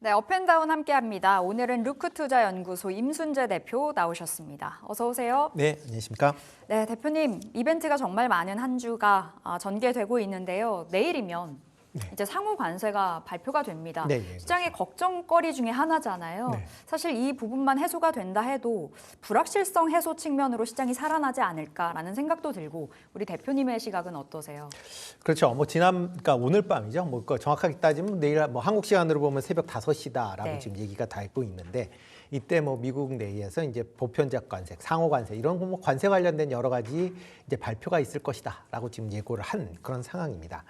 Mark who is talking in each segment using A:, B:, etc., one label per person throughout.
A: 네, 업앤다운 함께합니다. 오늘은 루크투자연구소 임순재 대표 나오셨습니다. 어서 오세요.
B: 네, 안녕하십니까?
A: 네, 대표님, 이벤트가 정말 많은 한 주가 전개되고 있는데요. 내일이면 이제 상호 관세가 발표가 됩니다.
B: 네, 네,
A: 시장의 걱정거리 중에 하나잖아요.
B: 네.
A: 사실 이 부분만 해소가 된다 해도 불확실성 해소 측면으로 시장이 살아나지 않을까라는 생각도 들고 우리 대표님의 시각은 어떠세요?
B: 그렇죠. 그러니까 오늘 밤이죠. 정확하게 따지면 내일 한국 시간으로 보면 새벽 5시다라고
A: 네.
B: 지금 얘기가 다 있고 있는데 이때 미국 내에서 이제 보편적 관세, 상호 관세 이런 관세 관련된 여러 가지 이제 발표가 있을 것이다라고 지금 예고를 한 그런 상황입니다.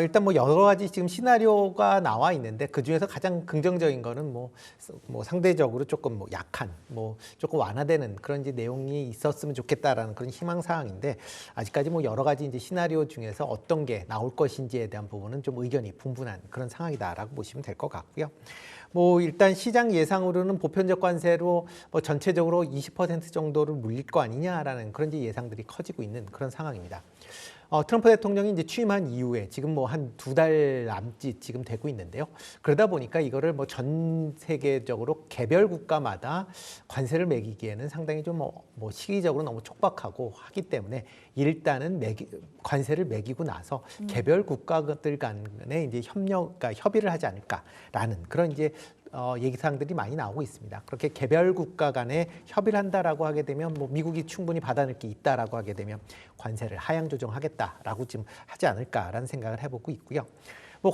B: 일단 여러 가지 지금 시나리오가 나와 있는데 그 중에서 가장 긍정적인 거는 상대적으로 조금 약한 조금 완화되는 그런 이제 내용이 있었으면 좋겠다라는 그런 희망 사항인데 아직까지 여러 가지 이제 시나리오 중에서 어떤 게 나올 것인지에 대한 부분은 좀 의견이 분분한 그런 상황이다라고 보시면 될 것 같고요. 일단 시장 예상으로는 보편적 관세로 전체적으로 20% 정도를 물릴 거 아니냐라는 그런 이제 예상들이 커지고 있는 그런 상황입니다. 트럼프 대통령이 이제 취임한 이후에 지금 한 2달 남짓 지금 되고 있는데요. 그러다 보니까 이거를 전 세계적으로 개별 국가마다 관세를 매기기에는 상당히 좀 시기적으로 너무 촉박하고 하기 때문에 일단은 관세를 매기고 나서 개별 국가들 간에 이제 협의를 하지 않을까라는 그런 이제 얘기사항들이 많이 나오고 있습니다. 그렇게 개별 국가 간에 협의를 한다라고 하게 되면 미국이 충분히 받아낼 게 있다라고 하게 되면 관세를 하향 조정하겠다라고 지금 하지 않을까라는 생각을 해보고 있고요.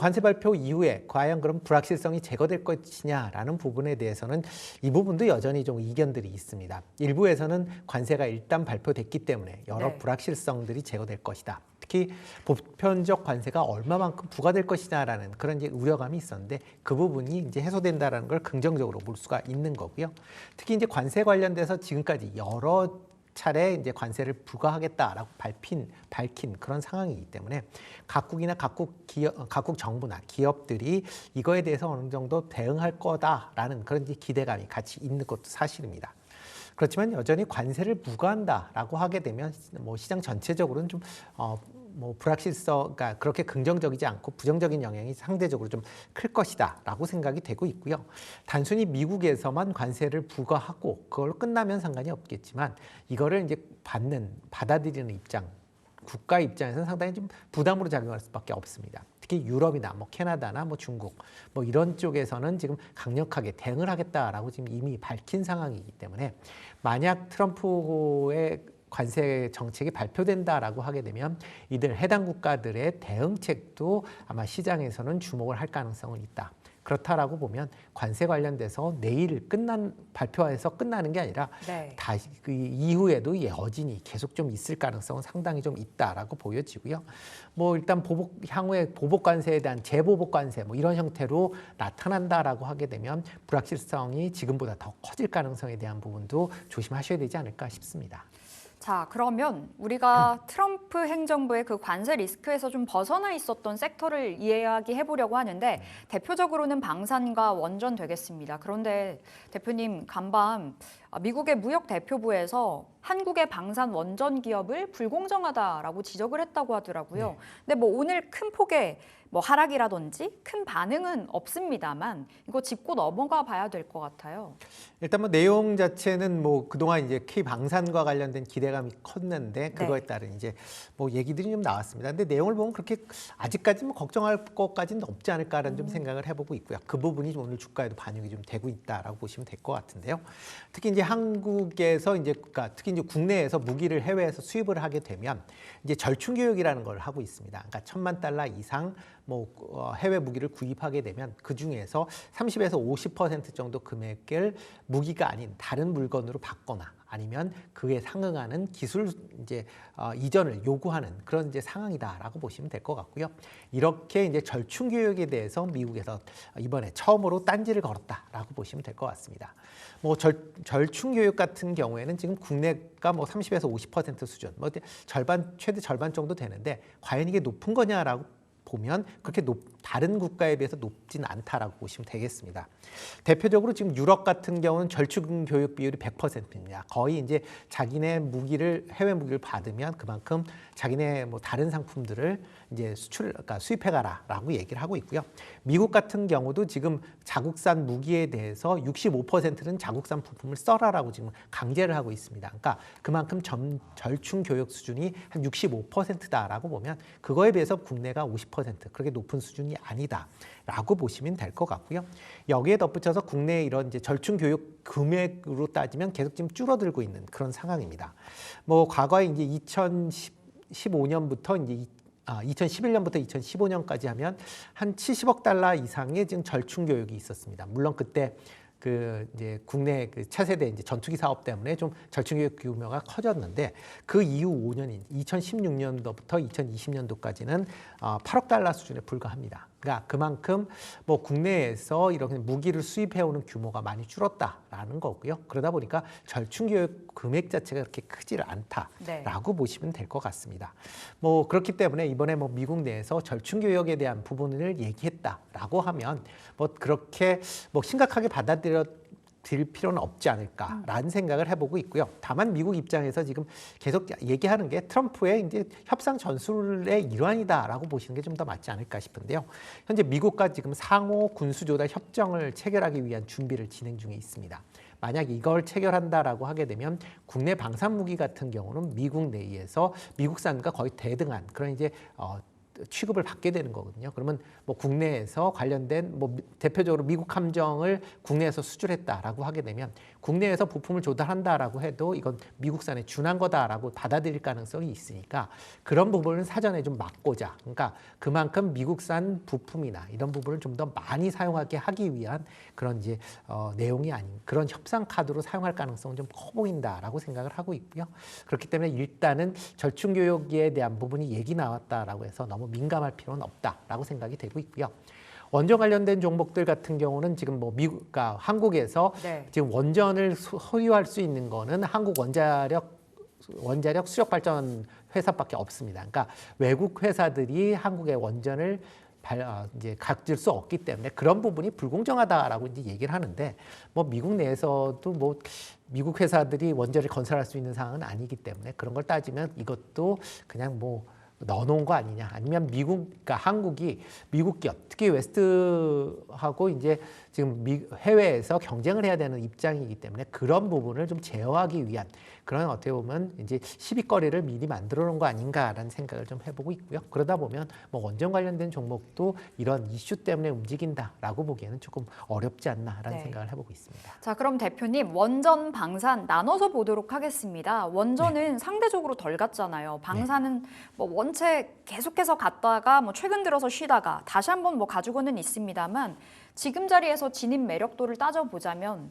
B: 관세 발표 이후에 과연 그럼 불확실성이 제거될 것이냐라는 부분에 대해서는 이 부분도 여전히 좀 이견들이 있습니다. 일부에서는 관세가 일단 발표됐기 때문에 여러 불확실성들이 제거될 것이다. 특히 보편적 관세가 얼마만큼 부과될 것이냐라는 그런 이제 우려감이 있었는데 그 부분이 이제 해소된다라는 걸 긍정적으로 볼 수가 있는 거고요. 특히 이제 관세 관련돼서 지금까지 여러 차례 이제 관세를 부과하겠다라고 밝힌 그런 상황이기 때문에 각국이나 각국 정부나 기업들이 이거에 대해서 어느 정도 대응할 거다라는 그런 이제 기대감이 같이 있는 것도 사실입니다. 그렇지만 여전히 관세를 부과한다라고 하게 되면 시장 전체적으로는 좀 불확실성가 그렇게 긍정적이지 않고 부정적인 영향이 상대적으로 좀 클 것이다라고 생각이 되고 있고요. 단순히 미국에서만 관세를 부과하고 그걸로 끝나면 상관이 없겠지만 이거를 이제 받아들이는 입장, 국가 입장에서는 상당히 좀 부담으로 작용할 수밖에 없습니다. 특히 유럽이나 캐나다나 중국 이런 쪽에서는 지금 강력하게 대응을 하겠다라고 지금 이미 밝힌 상황이기 때문에 만약 트럼프의 관세 정책이 발표된다라고 하게 되면 이들 해당 국가들의 대응책도 아마 시장에서는 주목을 할 가능성은 있다. 그렇다라고 보면 관세 관련돼서 내일 발표해서 끝나는 게 아니라 다시 그 이후에도 여진이 계속 좀 있을 가능성은 상당히 좀 있다라고 보여지고요. 일단 향후에 보복 관세에 대한 재보복 관세 이런 형태로 나타난다라고 하게 되면 불확실성이 지금보다 더 커질 가능성에 대한 부분도 조심하셔야 되지 않을까 싶습니다.
A: 자, 그러면 우리가 트럼프 행정부의 그 관세 리스크에서 좀 벗어나 있었던 섹터를 이야기해 보려고 하는데 대표적으로는 방산과 원전 되겠습니다. 그런데 대표님 간밤 미국의 무역 대표부에서 한국의 방산 원전 기업을 불공정하다라고 지적을 했다고 하더라고요. 근데 오늘 큰 폭의 하락이라든지 큰 반응은 없습니다만 이거 짚고 넘어가 봐야 될 것 같아요.
B: 일단 내용 자체는 그동안 이제 K 방산과 관련된 기대감이 컸는데 그거에 따른 이제 얘기들이 좀 나왔습니다. 근데 내용을 보면 그렇게 아직까지 걱정할 것까지는 없지 않을까라는 좀 생각을 해보고 있고요. 그 부분이 오늘 주가에도 반영이 좀 되고 있다라고 보시면 될 것 같은데요. 특히 이제 한국에서 특히 이제 국내에서 무기를 해외에서 수입을 하게 되면 이제 절충 교육이라는 걸 하고 있습니다. 그러니까 $10,000 이상 해외 무기를 구입하게 되면 그 중에서 30에서 50% 정도 금액을 무기가 아닌 다른 물건으로 받거나 아니면 그에 상응하는 기술 이전을 요구하는 그런 상황이다라고 보시면 될 것 같고요. 이렇게 절충 교육에 대해서 미국에서 이번에 처음으로 딴지를 걸었다라고 보시면 될 것 같습니다. 절충 교육 같은 경우에는 지금 국내가 30에서 50% 수준, 최대 절반 정도 되는데 과연 이게 높은 거냐라고 보면 그렇게 다른 국가에 비해서 높진 않다라고 보시면 되겠습니다. 대표적으로 지금 유럽 같은 경우는 절충 교육 비율이 100%입니다. 거의 이제 자기네 해외 무기를 받으면 그만큼 자기네 뭐 다른 상품들을 이제 그러니까 수입해가라라고 얘기를 하고 있고요. 미국 같은 경우도 지금 자국산 무기에 대해서 65%는 자국산 부품을 써라라고 지금 강제를 하고 있습니다. 그러니까 그만큼 절충 교육 수준이 한 65%다라고 보면 그거에 비해서 국내가 50% 그렇게 높은 수준이 아니다라고 보시면 될 것 같고요. 여기에 덧붙여서 국내에 이런 이제 절충 교육 금액으로 따지면 계속 지금 줄어들고 있는 그런 상황입니다. 뭐 과거에 이제 2015년부터 이제 2011년부터 2015년까지 하면 한 70억 달러 이상의 지금 절충 교육이 있었습니다. 물론 그때 그 이제 국내 그 차세대 이제 전투기 사업 때문에 좀 절충 교육 규모가 커졌는데 그 이후 5년인 2016년도부터 2020년도까지는 8억 달러 수준에 불과합니다. 그러니까 그만큼 뭐 국내에서 이렇게 무기를 수입해오는 규모가 많이 줄었다라는 거고요. 그러다 보니까 절충 교육 금액 자체가 그렇게 크지를 않다라고 보시면 될 것 같습니다. 뭐 그렇기 때문에 이번에 뭐 미국 내에서 절충 교육에 대한 부분을 얘기했다라고 하면 뭐 그렇게 뭐 심각하게 받아들일 필요는 없지 않을까라는 생각을 해보고 있고요. 다만 미국 입장에서 지금 계속 얘기하는 게 트럼프의 이제 협상 전술의 일환이다라고 보시는 게 좀 더 맞지 않을까 싶은데요. 현재 미국과 지금 상호 군수조달 협정을 체결하기 위한 준비를 진행 중에 있습니다. 만약 이걸 체결한다라고 하게 되면 국내 방산 무기 같은 경우는 미국 내에서 미국산과 거의 대등한 그런 이제 취급을 받게 되는 거거든요. 그러면 뭐 국내에서 관련된 뭐 대표적으로 미국 함정을 국내에서 수출했다라고 하게 되면 국내에서 부품을 조달한다라고 해도 이건 미국산에 준한 거다라고 받아들일 가능성이 있으니까 그런 부분을 사전에 좀 막고자, 그러니까 그만큼 미국산 부품이나 이런 부분을 좀 더 많이 사용하게 하기 위한 그런 이제 내용이 아닌 그런 협상 카드로 사용할 가능성은 좀 커 보인다라고 생각을 하고 있고요. 그렇기 때문에 일단은 절충 교육에 대한 부분이 얘기 나왔다라고 해서 너무 민감할 필요는 없다라고 생각이 되고 있고요. 원전 관련된 종목들 같은 경우는 지금 뭐 그러니까 한국에서 지금 원전을 소유할 수 있는 거는 한국 원자력 수력 발전 회사밖에 없습니다. 그러니까 외국 회사들이 한국의 원전을 이제 가질 수 없기 때문에 그런 부분이 불공정하다라고 이제 얘기를 하는데 뭐 미국 내에서도 뭐 미국 회사들이 원전을 건설할 수 있는 상황은 아니기 때문에 그런 걸 따지면 이것도 그냥 뭐 넣어놓은 거 아니냐, 아니면 그러니까 한국이 미국 기업, 특히 웨스트하고 이제 지금 해외에서 경쟁을 해야 되는 입장이기 때문에 그런 부분을 좀 제어하기 위한 그런 어떻게 보면 이제 시비거리를 미리 만들어 놓은 거 아닌가라는 생각을 좀 해보고 있고요. 그러다 보면 뭐 원전 관련된 종목도 이런 이슈 때문에 움직인다라고 보기에는 조금 어렵지 않나라는 생각을 해보고 있습니다.
A: 자, 그럼 대표님 원전, 방산 나눠서 보도록 하겠습니다. 원전은 상대적으로 덜 갔잖아요. 방산은 뭐 원체 계속해서 갔다가 뭐 최근 들어서 쉬다가 다시 한번 뭐 가지고는 있습니다만 지금 자리에서 진입 매력도를 따져보자면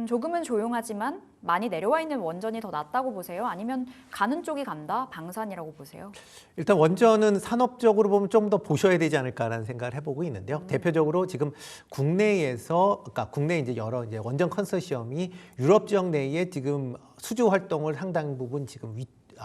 A: 조금은 조용하지만 많이 내려와 있는 원전이 더 낫다고 보세요? 아니면 가는 쪽이 간다? 방산이라고 보세요?
B: 일단 원전은 산업적으로 보면 좀 더 보셔야 되지 않을까라는 생각을 해보고 있는데요. 대표적으로 지금 국내에서, 그러니까 국내 이제 여러 이제 원전 컨소시엄이 유럽 지역 내에 지금 수주 활동을 상당 부분 지금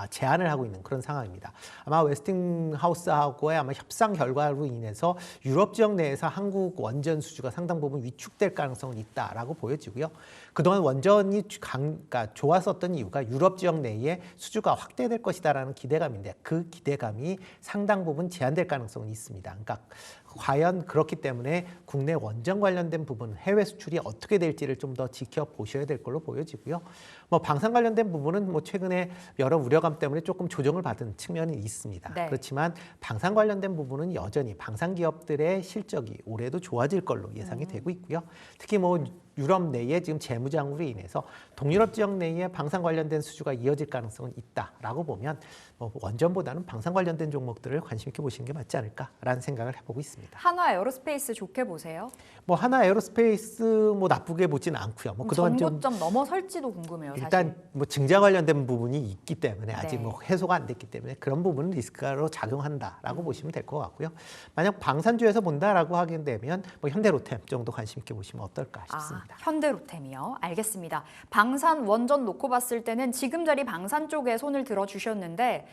B: 제한을 하고 있는 그런 상황입니다. 아마 웨스팅하우스하고의 아마 협상 결과로 인해서 유럽 지역 내에서 한국 원전 수주가 상당 부분 위축될 가능성은 있다라고 보여지고요. 그동안 원전이 그러니까 좋았었던 이유가 유럽 지역 내에 수주가 확대될 것이다라는 기대감인데 그 기대감이 상당 부분 제한될 가능성은 있습니다. 그러니까 과연 그렇기 때문에 국내 원전 관련된 부분, 해외 수출이 어떻게 될지를 좀 더 지켜보셔야 될 걸로 보여지고요. 뭐 방산 관련된 부분은 뭐 최근에 여러 우려감 때문에 조금 조정을 받은 측면이 있습니다. 그렇지만 방산 관련된 부분은 여전히 방산 기업들의 실적이 올해도 좋아질 걸로 예상이 되고 있고요. 특히 뭐 유럽 내에 지금 재무장으로 인해서 동유럽 지역 내에 방산 관련된 수주가 이어질 가능성은 있다라고 보면 뭐 원전보다는 방산 관련된 종목들을 관심 있게 보시는 게 맞지 않을까라는 생각을 해보고 있습니다.
A: 한화 에어로스페이스 좋게 보세요?
B: 뭐 한화 에어로스페이스 뭐 나쁘게 보지는 않고요. 뭐 그동안
A: 전고점 넘어설지도 궁금해요.
B: 일단
A: 사실.
B: 뭐 증자 관련된 부분이 있기 때문에 아직 뭐 해소가 안 됐기 때문에 그런 부분은 리스크로 작용한다라고 보시면 될 것 같고요. 만약 방산주에서 본다라고 하게 되면 뭐 현대로템 정도 관심 있게 보시면 어떨까 싶습니다.
A: 현대로템이요. 알겠습니다. 방산, 원전 놓고 봤을 때는 지금 자리 방산 쪽에 손을 들어주셨는데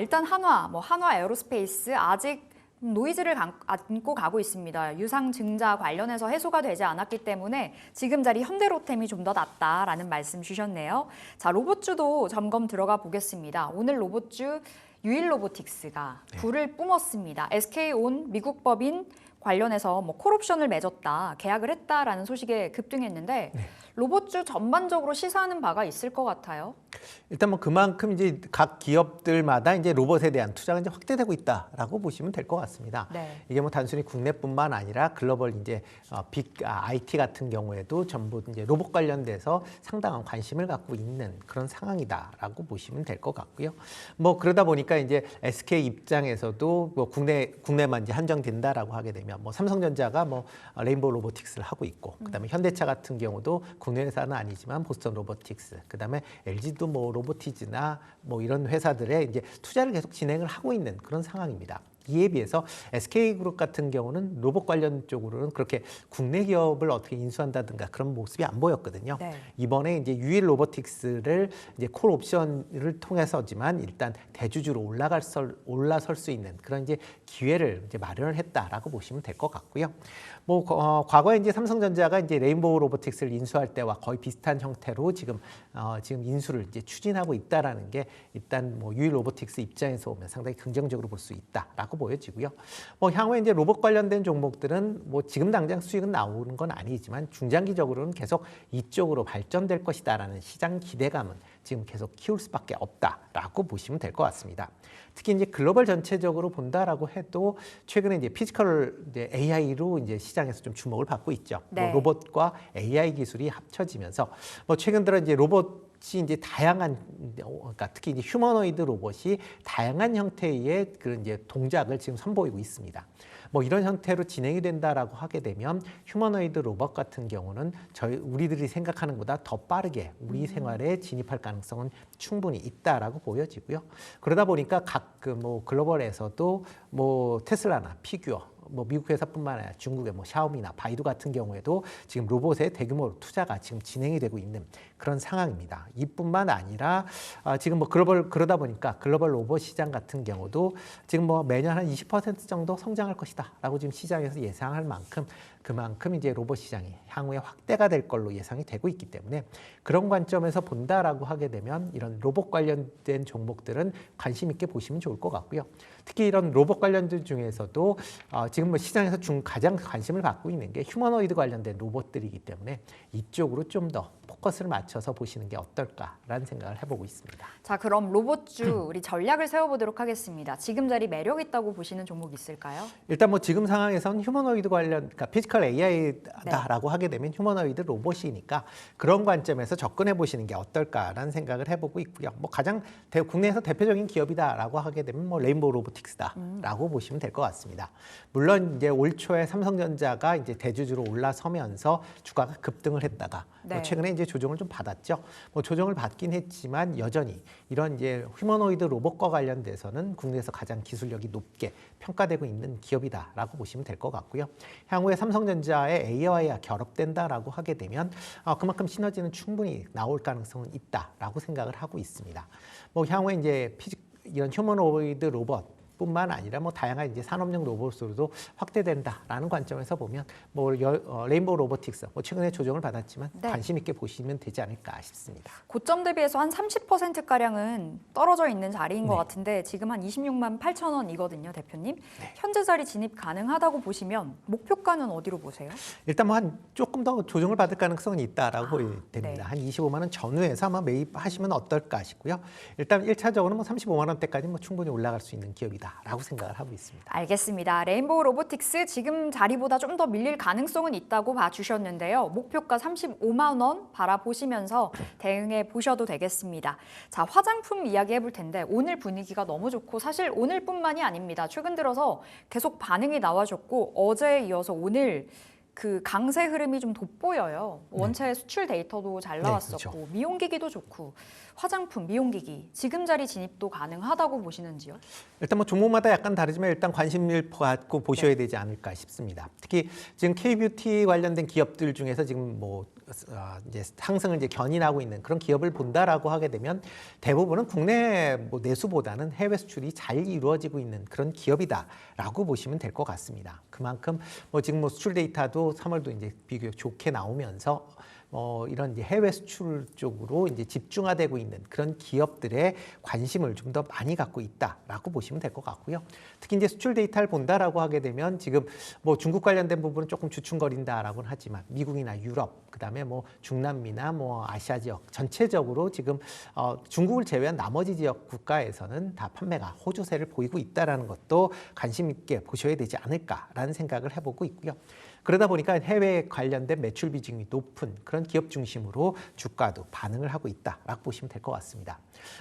A: 일단 한화 에어로스페이스 아직 노이즈를 안고 가고 있습니다. 유상 증자 관련해서 해소가 되지 않았기 때문에 지금 자리 현대로템이 좀 더 낫다라는 말씀 주셨네요. 자, 로봇주도 점검 들어가 보겠습니다. 오늘 로봇주 유일로보틱스가 불을 뿜었습니다. SK온 미국 법인 관련해서 뭐 콜옵션을 맺었다, 계약을 했다라는 소식에 급등했는데 로봇주 전반적으로 시사하는 바가 있을 것 같아요.
B: 일단 뭐 그만큼 이제 각 기업들마다 이제 로봇에 대한 투자가 이제 확대되고 있다라고 보시면 될 것 같습니다.
A: 네.
B: 이게 뭐 단순히 국내뿐만 아니라 글로벌 이제 IT 같은 경우에도 전부 이제 로봇 관련돼서 상당한 관심을 갖고 있는 그런 상황이다라고 보시면 될 것 같고요. 뭐 그러다 보니까 이제 SK 입장에서도 뭐 국내만 이제 한정된다라고 하게 되면 뭐 삼성전자가 뭐 레인보우 로보틱스를 하고 있고, 그다음에 현대차 같은 경우도 국내 회사는 아니지만 보스턴 로보틱스, 그다음에 LG도 뭐 로보티즈나 뭐 이런 회사들의 이제 투자를 계속 진행을 하고 있는 그런 상황입니다. 이에 비해서 SK그룹 같은 경우는 로봇 관련 쪽으로는 그렇게 국내 기업을 어떻게 인수한다든가 그런 모습이 안 보였거든요.
A: 네.
B: 이번에 이제 유일 로보틱스를 이제 콜 옵션을 통해서지만 일단 대주주로 올라설 수 있는 그런 이제 기회를 이제 마련을 했다라고 보시면 될 것 같고요. 뭐 과거에 이제 삼성전자가 이제 레인보우 로보틱스를 인수할 때와 거의 비슷한 형태로 지금 인수를 이제 추진하고 있다라는 게 일단 뭐 유일 로보틱스 입장에서 보면 상당히 긍정적으로 볼 수 있다라고 보여지고요. 뭐 향후에 이제 로봇 관련된 종목들은 뭐 지금 당장 수익은 나오는 건 아니지만 중장기적으로는 계속 이쪽으로 발전될 것이다라는 시장 기대감은 지금 계속 키울 수밖에 없다라고 보시면 될 것 같습니다. 특히 이제 글로벌 전체적으로 본다라고 해도 최근에 이제 피지컬 이제 AI로 이제 시장에서 좀 주목을 받고 있죠.
A: 네.
B: 뭐 로봇과 AI 기술이 합쳐지면서 뭐 최근 들어 이제 로봇이 이제 다양한, 그러니까 특히 이제 휴머노이드 로봇이 다양한 형태의 그런 이제 동작을 지금 선보이고 있습니다. 뭐 이런 형태로 진행이 된다라고 하게 되면 휴머노이드 로봇 같은 경우는 우리들이 생각하는 것보다 더 빠르게 우리 생활에 진입할 가능성은 충분히 있다라고 보여지고요. 그러다 보니까 각 그 뭐 글로벌에서도 뭐 테슬라나 피규어, 뭐 미국 회사뿐만 아니라 중국의 뭐 샤오미나 바이두 같은 경우에도 지금 로봇에 대규모 투자가 지금 진행이 되고 있는 그런 상황입니다. 이뿐만 아니라 지금 뭐 그러다 보니까 글로벌 로봇 시장 같은 경우도 지금 뭐 매년 한 20% 정도 성장할 것이다라고 지금 시장에서 예상할 만큼 그만큼 이제 로봇 시장이 향후에 확대가 될 걸로 예상이 되고 있기 때문에 그런 관점에서 본다라고 하게 되면 이런 로봇 관련된 종목들은 관심 있게 보시면 좋을 것 같고요. 특히 이런 로봇 관련들 중에서도 지금 뭐 시장에서 가장 관심을 받고 있는 게 휴머노이드 관련된 로봇들이기 때문에 이쪽으로 좀 더 포커스를 맞춰서 보시는 게 어떨까라는 생각을 해보고 있습니다.
A: 자, 그럼 로봇주 우리 전략을 세워보도록 하겠습니다. 지금 자리 매력 있다고 보시는 종목 있을까요?
B: 일단 뭐 지금 상황에선 휴머노이드 관련, 그러니까 피지컬 AI다라고 하게 되면 휴머노이드 로봇이니까 그런 관점에서 접근해 보시는 게 어떨까라는 생각을 해보고 있고요. 뭐 가장 국내에서 대표적인 기업이다라고 하게 되면 뭐 레인보우 로보틱스다라고 보시면 될 것 같습니다. 물론 이제 올 초에 삼성전자가 이제 대주주로 올라서면서 주가가 급등을 했다가
A: 네.
B: 뭐 최근에 이제 조정을 좀 받았죠. 뭐 조정을 받긴 했지만 여전히 이런 이제 휴머노이드 로봇과 관련돼서는 국내에서 가장 기술력이 높게 평가되고 있는 기업이다라고 보시면 될 것 같고요. 향후에 삼성전자의 AI와 결합된다라고 하게 되면 그만큼 시너지는 충분히 나올 가능성은 있다라고 생각을 하고 있습니다. 뭐 향후에 이제 이런 휴머노이드 로봇 뿐만 아니라 뭐 다양한 이제 산업용 로봇으로도 확대된다라는 관점에서 보면 뭐 레인보우 로보틱스 뭐 최근에 조정을 받았지만
A: 네.
B: 관심 있게 보시면 되지 않을까 싶습니다.
A: 고점 대비해서 한 30%가량은 떨어져 있는 자리인 것
B: 네.
A: 같은데 지금 한 26만 8천 원이거든요, 대표님. 현재 자리 진입 가능하다고 보시면 목표가는 어디로 보세요?
B: 일단 뭐 한 조금 더 조정을 받을 가능성은 있다라고 됩니다.
A: 네.
B: 한 25만 원 전후에서 아마 매입하시면 어떨까 싶고요. 일단 1차적으로 뭐 35만 원대까지 뭐 충분히 올라갈 수 있는 기업이다라고 생각을 하고 있습니다.
A: 알겠습니다. 레인보우 로보틱스 지금 자리보다 좀 더 밀릴 가능성은 있다고 봐주셨는데요. 목표가 35만 원 바라보시면서 대응해 보셔도 되겠습니다. 자, 화장품 이야기 해볼 텐데 오늘 분위기가 너무 좋고 사실 오늘뿐만이 아닙니다. 최근 들어서 계속 반응이 나와줬고 어제에 이어서 오늘 그 강세 흐름이 좀 돋보여요. 원체 수출 데이터도 잘 나왔었고
B: 그렇죠.
A: 미용기기도 좋고 화장품, 미용기기 지금 자리 진입도 가능하다고 보시는지요?
B: 일단 뭐 종목마다 약간 다르지만 일단 관심을 갖고 보셔야 되지 않을까 싶습니다. 특히 지금 K뷰티 관련된 기업들 중에서 지금 뭐 이제 상승을 이제 견인하고 있는 그런 기업을 본다라고 하게 되면 대부분은 국내 뭐 내수보다는 해외 수출이 잘 이루어지고 있는 그런 기업이다라고 보시면 될 것 같습니다. 그만큼 뭐 지금 뭐 수출 데이터도 3월도 이제 비교적 좋게 나오면서 이런 이제 해외 수출 쪽으로 이제 집중화되고 있는 그런 기업들의 관심을 좀 더 많이 갖고 있다라고 보시면 될 것 같고요. 특히 이제 수출 데이터를 본다라고 하게 되면 지금 뭐 중국 관련된 부분은 조금 주춤거린다라고는 하지만 미국이나 유럽, 그다음에 뭐 중남미나 뭐 아시아 지역 전체적으로 지금 중국을 제외한 나머지 지역 국가에서는 다 판매가 호조세를 보이고 있다라는 것도 관심 있게 보셔야 되지 않을까라는 생각을 해보고 있고요. 그러다 보니까 해외 관련된 매출 비중이 높은 그런 기업 중심으로 주가도 반응을 하고 있다라고 보시면 될 것 같습니다.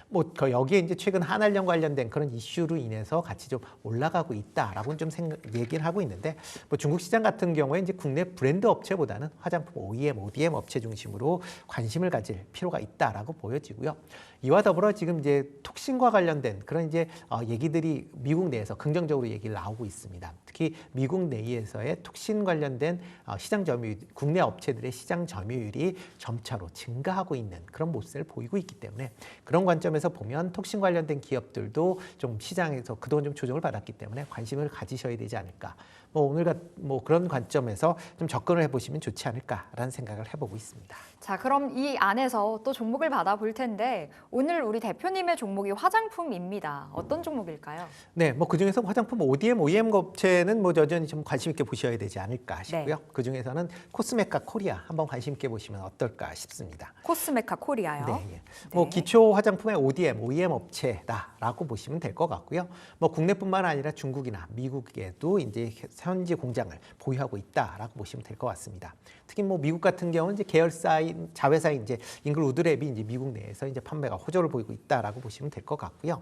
B: 뭐 여기에 이제 최근 한알령 관련된 그런 이슈로 인해서 같이 좀 올라가고 있다라고 좀 얘기를 하고 있는데, 뭐 중국 시장 같은 경우에 이제 국내 브랜드 업체보다는 화장품 OEM, ODM 업체 중심으로 관심을 가질 필요가 있다라고 보여지고요. 이와 더불어 지금 이제 톡신과 관련된 그런 이제 얘기들이 미국 내에서 긍정적으로 얘기를 나오고 있습니다. 특히 미국 내에서의 톡신 관련된 시장 점유율, 국내 업체들의 시장 점유율이 점차로 증가하고 있는 그런 모습을 보이고 있기 때문에 그런 관점에서 보면 톡신 관련된 기업들도 좀 시장에서 그동안 좀 조정을 받았기 때문에 관심을 가지셔야 되지 않을까. 뭐 오늘 뭐 그런 관점에서 좀 접근을 해보시면 좋지 않을까라는 생각을 해보고 있습니다.
A: 자, 그럼 이 안에서 또 종목을 받아볼 텐데 오늘 우리 대표님의 종목이 화장품입니다. 어떤 종목일까요?
B: 네, 뭐 그중에서 화장품 ODM, OEM 업체는 뭐 여전히 좀 관심 있게 보셔야 되지 않을까 싶고요.
A: 네.
B: 그중에서는 코스메카 코리아 한번 관심 있게 보시면 어떨까 싶습니다.
A: 코스메카 코리아요.
B: 네, 예. 뭐 기초 화장품의 ODM, OEM 업체다라고 보시면 될 것 같고요. 뭐 국내뿐만 아니라 중국이나 미국에도 이제 현지 공장을 보유하고 있다라고 보시면 될 것 같습니다. 특히 뭐 미국 같은 경우는 이제 계열사인 자회사인 이제 잉글우드랩이 이제 미국 내에서 이제 판매가 호조를 보이고 있다라고 보시면 될 것 같고요.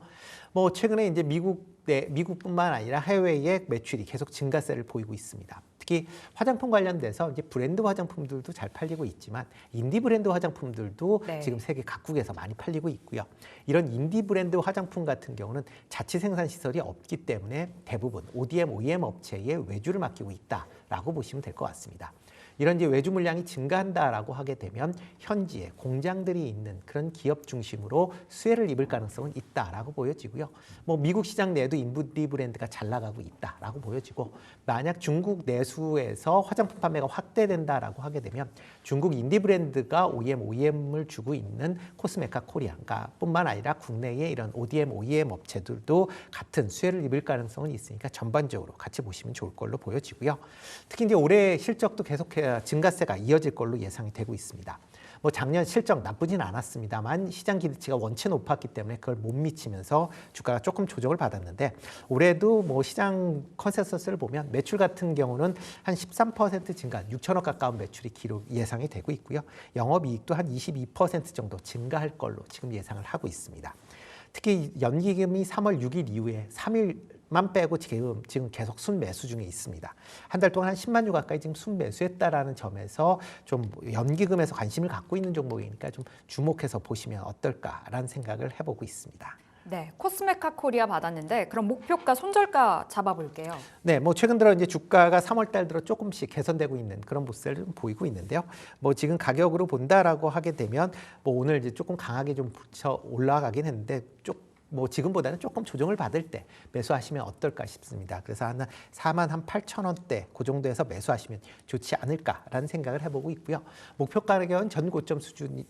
B: 뭐 최근에 이제 미국뿐만 아니라 해외의 매출이 계속 증가세를 보이고 있습니다. 특히 화장품 관련돼서 이제 브랜드 화장품들도 잘 팔리고 있지만 인디 브랜드 화장품들도
A: 네.
B: 지금 세계 각국에서 많이 팔리고 있고요. 이런 인디 브랜드 화장품 같은 경우는 자체 생산 시설이 없기 때문에 대부분 ODM, OEM 업체에 외주를 맡기고 있다라고 보시면 될 것 같습니다. 이런 이제 외주 물량이 증가한다라고 하게 되면 현지에 공장들이 있는 그런 기업 중심으로 수혜를 입을 가능성은 있다라고 보여지고요. 뭐 미국 시장 내에도 인디 브랜드가 잘 나가고 있다라고 보여지고, 만약 중국 내수에서 화장품 판매가 확대된다라고 하게 되면 중국 인디 브랜드가 OEM을 주고 있는 코스메카 코리아가 뿐만 아니라 국내의 이런 ODM, OEM 업체들도 같은 수혜를 입을 가능성은 있으니까 전반적으로 같이 보시면 좋을 걸로 보여지고요. 특히 이제 올해 실적도 계속해서 증가세가 이어질 걸로 예상이 되고 있습니다. 뭐 작년 실적 나쁘진 않았습니다만 시장 기대치가 원체 높았기 때문에 그걸 못 미치면서 주가가 조금 조정을 받았는데, 올해도 뭐 시장 컨센서스를 보면 매출 같은 경우는 한 13% 증가, 6천억 가까운 매출이 기록 예상이 되고 있고요. 영업이익도 한 22% 정도 증가할 걸로 지금 예상을 하고 있습니다. 특히 연기금이 3월 6일 이후에 3일만 빼고 지금 계속 순매수 중에 있습니다. 한 달 동안 한 10만 주 가까이 지금 순매수했다라는 점에서 좀 연기금에서 관심을 갖고 있는 종목이니까 좀 주목해서 보시면 어떨까라는 생각을 해보고 있습니다.
A: 네, 코스메카 코리아 받았는데 그럼 목표가 손절가 잡아볼게요.
B: 네, 뭐 최근 들어 이제 주가가 3월 달 들어 조금씩 개선되고 있는 그런 모습을 좀 보이고 있는데요. 뭐 지금 가격으로 본다라고 하게 되면 뭐 오늘 이제 조금 강하게 좀 붙여 올라가긴 했는데 뭐 지금보다는 조금 조정을 받을 때 매수하시면 어떨까 싶습니다. 그래서 한 48,000원대 그 정도에서 매수하시면 좋지 않을까라는 생각을 해보고 있고요. 목표 가격은 전 고점 수준이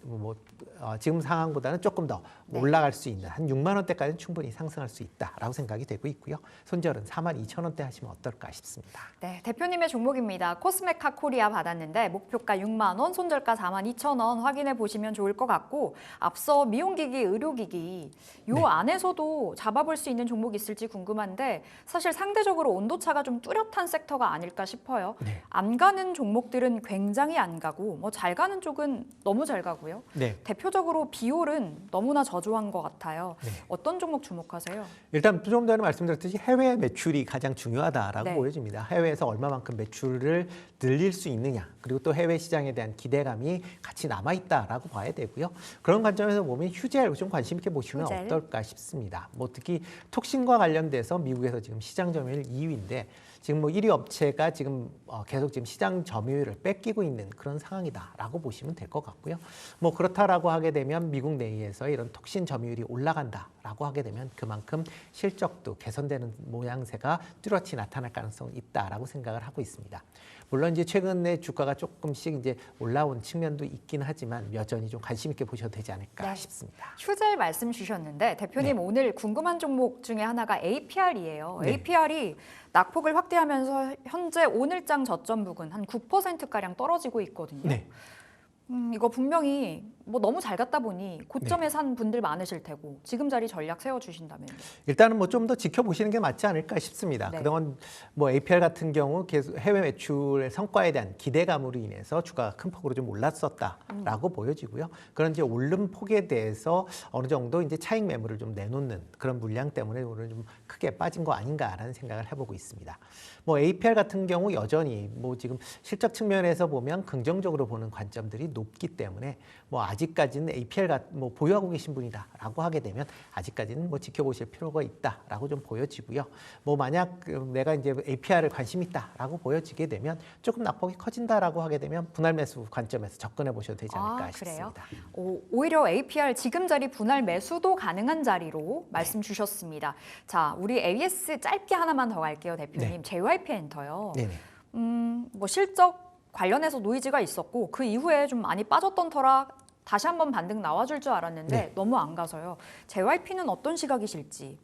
B: 지금 상황보다는 조금 더 올라갈 수 있는 한 6만 원대까지는 충분히 상승할 수 있다라고 생각이 되고 있고요. 손절은 42,000원대 하시면 어떨까 싶습니다.
A: 네, 대표님의 종목입니다. 코스메카 코리아 받았는데 목표가 6만 원, 손절가 42,000원 확인해 보시면 좋을 것 같고, 앞서 미용기기, 의료기기 요 안에서도 잡아볼 수 있는 종목이 있을지 궁금한데 사실 상대적으로 온도차가 좀 뚜렷한 섹터가 아닐까 싶어요.
B: 네.
A: 안 가는 종목들은 굉장히 안 가고 뭐 잘 가는 쪽은 너무 잘 가고요.
B: 네.
A: 대표적으로 비올은 너무나 저조한 것 같아요.
B: 네.
A: 어떤 종목 주목하세요?
B: 일단 좀 전에 말씀드렸듯이 해외 매출이 가장 중요하다라고
A: 네.
B: 보여집니다. 해외에서 얼마만큼 매출을 늘릴 수 있느냐, 그리고 또 해외 시장에 대한 기대감이 같이 남아있다라고 봐야 되고요. 그런 관점에서 보면 휴젤 좀 관심 있게 보시면
A: 휴젤.
B: 어떨까 싶습니다. 뭐 특히 톡신과 관련돼서 미국에서 지금 시장 점유율 2위인데 지금 뭐 1위 업체가 지금 계속 지금 시장 점유율을 뺏기고 있는 그런 상황이다라고 보시면 될 것 같고요. 뭐 그렇다라고 하게 되면 미국 내에서 이런 톡신 점유율이 올라간다라고 하게 되면 그만큼 실적도 개선되는 모양새가 뚜렷이 나타날 가능성이 있다라고 생각을 하고 있습니다. 물론 이제 최근에 주가가 조금씩 이제 올라온 측면도 있긴 하지만 여전히 좀 관심 있게 보셔도 되지 않을까 싶습니다.
A: 휴젤 말씀 주셨는데 대표님 오늘 궁금한 종목 중에 하나가 APR이에요.
B: 네.
A: APR이 낙폭을 확대하면서 현재 오늘장 저점 부근 한 9%가량 떨어지고 있거든요.
B: 네.
A: 이거 분명히 뭐 너무 잘 갔다 보니 고점에 산 분들 많으실 테고 지금 자리 전략 세워주신다면요.
B: 일단은 뭐 좀 더 지켜보시는 게 맞지 않을까 싶습니다.
A: 네.
B: 그동안 뭐 APR 같은 경우 계속 해외 매출의 성과에 대한 기대감으로 인해서 주가가 큰 폭으로 좀 올랐었다라고 보여지고요. 그런 이제 오른 폭에 대해서 어느 정도 이제 차익 매물을 좀 내놓는 그런 물량 때문에 오늘 좀 크게 빠진 거 아닌가라는 생각을 해보고 있습니다. 뭐 APR 같은 경우 여전히 뭐 지금 실적 측면에서 보면 긍정적으로 보는 관점들이 높기 때문에 뭐 아직까지는 APR가 뭐 보유하고 계신 분이다라고 하게 되면 아직까지는 뭐 지켜보실 필요가 있다라고 좀 보여지고요. 뭐 만약 내가 이제 APR을 관심 있다라고 보여지게 되면 조금 낙폭이 커진다라고 하게 되면 분할 매수 관점에서 접근해 보셔도 되지 않을까
A: 그래요?
B: 싶습니다.
A: 오히려 APR 지금 자리 분할 매수도 가능한 자리로 말씀 주셨습니다. 자, 우리 AS 짧게 하나만 더 갈게요, 대표님. JYP 엔터요.
B: 네네.
A: 뭐 실적 관련해서 노이즈가 있었고 그 이후에 좀 많이 빠졌던 터라 다시 한번 반등 나와줄 줄 알았는데 너무 안 가서요. JYP는 어떤 시각이실지.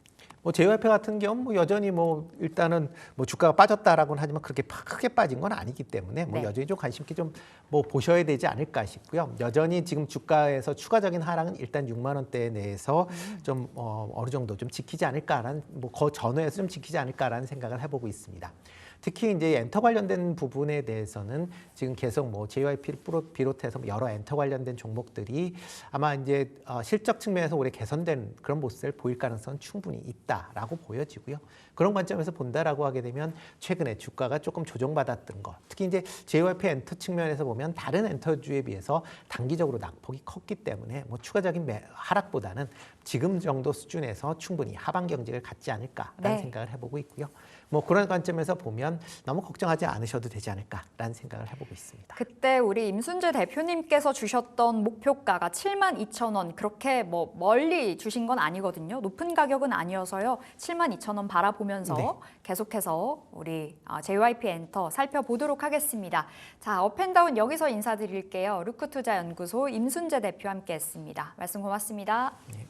B: 뭐 JYP 같은 경우 뭐 여전히 뭐 일단은 뭐 주가가 빠졌다라고는 하지만 그렇게 크게 빠진 건 아니기 때문에 뭐 여전히 좀 관심 있게 좀 뭐 보셔야 되지 않을까 싶고요. 여전히 지금 주가에서 추가적인 하락은 일단 6만 원대 내에서 좀 어느 정도 좀 지키지 않을까라는 뭐 그 전후에서 좀 지키지 않을까라는 생각을 해보고 있습니다. 특히 이제 엔터 관련된 부분에 대해서는 지금 계속 뭐 JYP를 비롯해서 여러 엔터 관련된 종목들이 아마 이제 실적 측면에서 올해 개선된 그런 모습을 보일 가능성은 충분히 있다라고 보여지고요. 그런 관점에서 본다라고 하게 되면 최근에 주가가 조금 조정받았던 것, 특히 이제 JYP 엔터 측면에서 보면 다른 엔터주에 비해서 단기적으로 낙폭이 컸기 때문에 뭐 추가적인 하락보다는 지금 정도 수준에서 충분히 하방 경직을 갖지 않을까라는 생각을 해보고 있고요. 뭐 그런 관점에서 보면 너무 걱정하지 않으셔도 되지 않을까라는 생각을 해보고 있습니다.
A: 그때 우리 임순재 대표님께서 주셨던 목표가가 72,000원 그렇게 뭐 멀리 주신 건 아니거든요. 높은 가격은 아니어서요. 72,000원 바라보면서 계속해서 우리 JYP 엔터 살펴보도록 하겠습니다. 자, 업앤다운 여기서 인사드릴게요. 루크투자연구소 임순재 대표 함께했습니다. 말씀 고맙습니다.
B: 네.